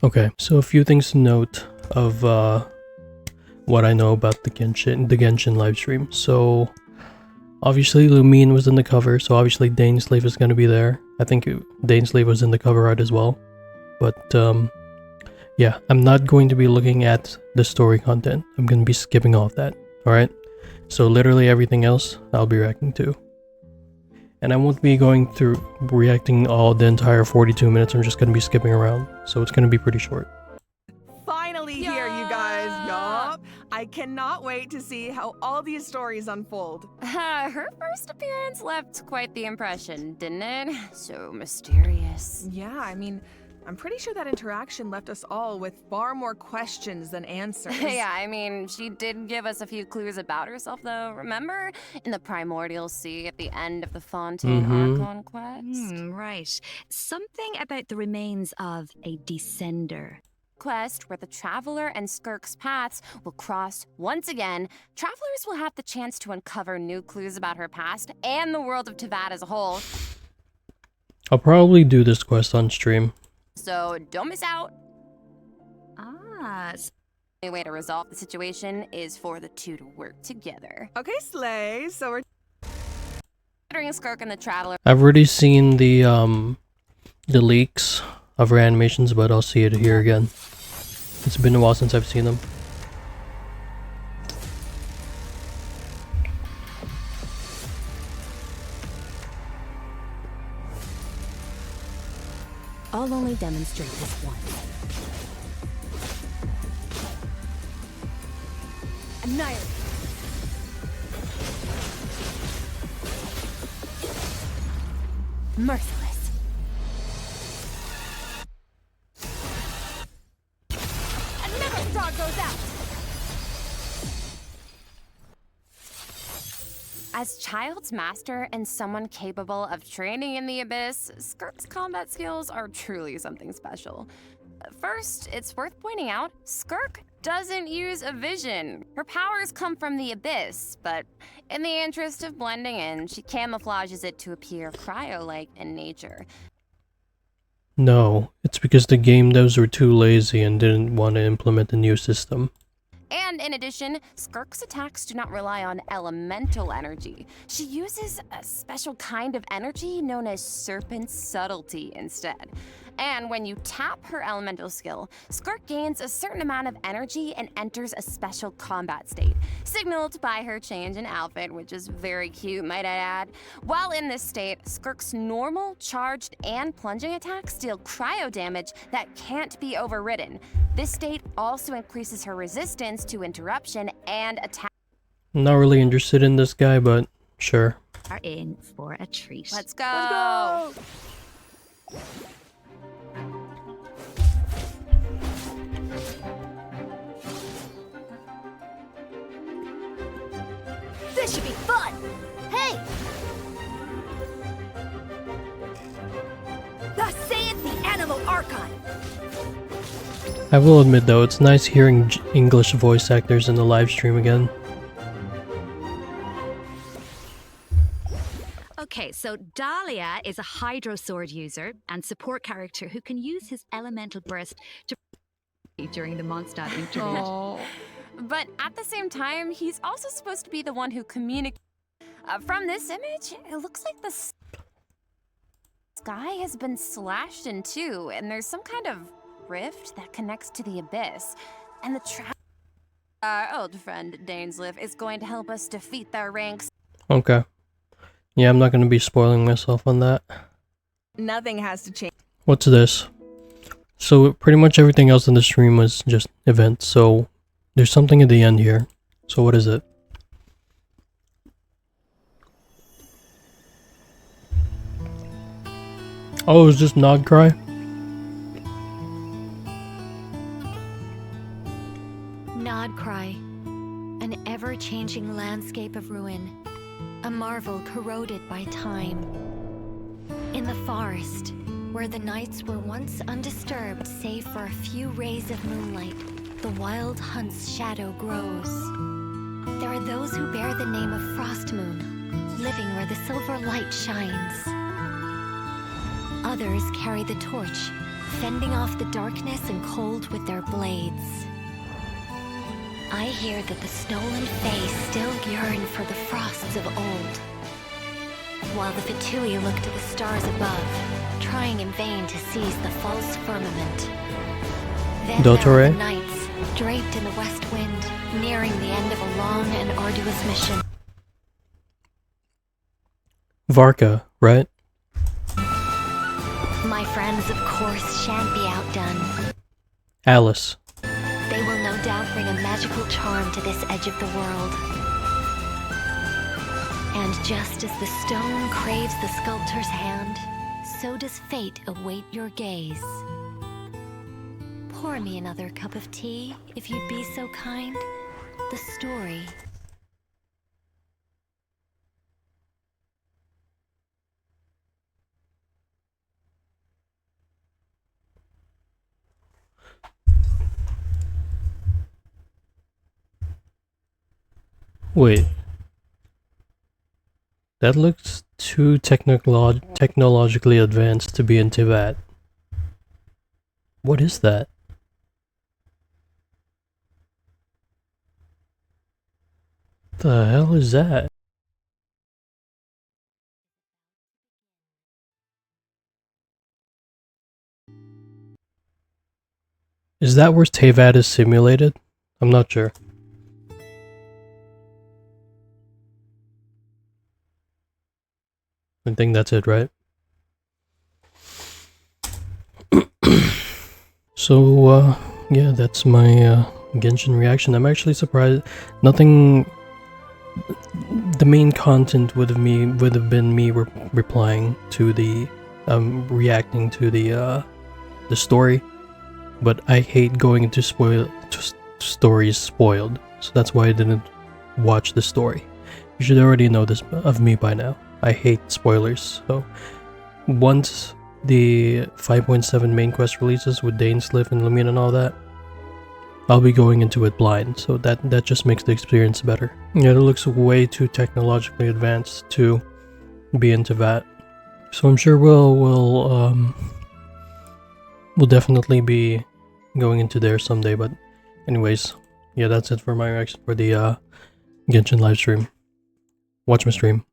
Okay, so a few things to note of what I know about the Genshin live stream. So obviously Lumine was in the cover, so obviously Dainsleif is going to be there. I think Dainsleif was in the cover art as well. But yeah, I'm not going to be looking at the story content. I'm going to be skipping off that, alright? So literally everything else I'll be reacting to. And I won't be going through reacting all the entire 42 minutes. I'm just going to be skipping around. So it's going to be pretty short. Finally here, you guys. Yup. I cannot wait to see how all these stories unfold. Her first appearance left quite the impression, didn't it? So mysterious. Yeah, I mean, I'm pretty sure that interaction left us all with far more questions than answers. Yeah, I mean, she did give us a few clues about herself, though. Remember? In the Primordial Sea at the end of the Fontaine Archon quest? Right. Something about the remains of a descender. Quest where the Traveler and Skirk's paths will cross once again. Travelers will have the chance to uncover new clues about her past and the world of Teyvat as a whole. I'll probably do this quest on stream. So don't miss out. Ah, The only way to resolve the situation is for the two to work together. Okay, Slay. So we're Considering Skirk and the Traveler. I've already seen the leaks of her animations, but I'll see it here again. It's been a while since I've seen them. I'll only demonstrate this once. Annihilate. Merciless. Another star goes out. As Child's master and someone capable of training in the Abyss, Skirk's combat skills are truly something special. First, it's worth pointing out, Skirk doesn't use a vision. Her powers come from the Abyss, but in the interest of blending in, she camouflages it to appear cryo-like in nature. No, it's because the game devs were too lazy and didn't want to implement a new system. And in addition, Skirk's attacks do not rely on elemental energy. She uses a special kind of energy known as Serpent Subtlety instead. And when you tap her elemental skill, Skirk gains a certain amount of energy and enters a special combat state, signaled by her change in outfit, which is very cute, might I add. While in this state, Skirk's normal, charged, and plunging attacks deal cryo damage that can't be overridden. This state also increases her resistance to interruption and attack. I'm not really interested in this guy, but sure. Are in for a treat. Let's go! Let's go! This should be fun! Hey! Thus saith the Animal Archon! I will admit though, it's nice hearing English voice actors in the live stream again. Okay, so Dahlia is a Hydro Sword user and support character who can use his elemental burst to during the Mondstadt interlude. Oh. But at the same time, he's also supposed to be the one who communicates. From this image, it looks like the sky has been slashed in two, and there's some kind of rift that connects to the Abyss. And our old friend Dainsleif is going to help us defeat their ranks. Okay. Yeah, I'm not going to be spoiling myself on that. Nothing has to change. What's this? So pretty much everything else in the stream was just events, so there's something at the end here. So what is it? Oh, is this Nod Cry? Nod Cry, an ever-changing landscape of ruin, a marvel corroded by time. In the forest, where the nights were once undisturbed save for a few rays of moonlight, the wild hunt's shadow grows. There are those who bear the name of Frostmoon, living where the silver light shines. Others carry the torch, fending off the darkness and cold with their blades. I hear that the stolen Fae still yearn for the frosts of old, while the Fatui look to the stars above, trying in vain to seize the false firmament. Then there are the nights, draped in the west wind, nearing the end of a long and arduous mission. Varka, right? My friends, of course, shan't be outdone. Alice. They will no doubt bring a magical charm to this edge of the world. And just as the stone craves the sculptor's hand, so does fate await your gaze. Pour me another cup of tea, if you'd be so kind. The story. Wait. That looks too technologically advanced to be into that. What is that? The hell is that? Is that where Tevat is simulated? I'm not sure. I think that's it, right? So, yeah, that's my Genshin reaction. I'm actually surprised. Nothing. The main content would have been me replying to the, reacting to the story. But I hate going into stories spoiled, so that's why I didn't watch the story. You should already know this of me by now. I hate spoilers, so once the 5.7 main quest releases with Dainsleif and Lumine and all that, I'll be going into it blind, so that just makes the experience better. Yeah, it looks way too technologically advanced to be into that. So I'm sure we'll definitely be going into there someday, but anyways, yeah, that's it for my reaction for the Genshin livestream. Watch my stream.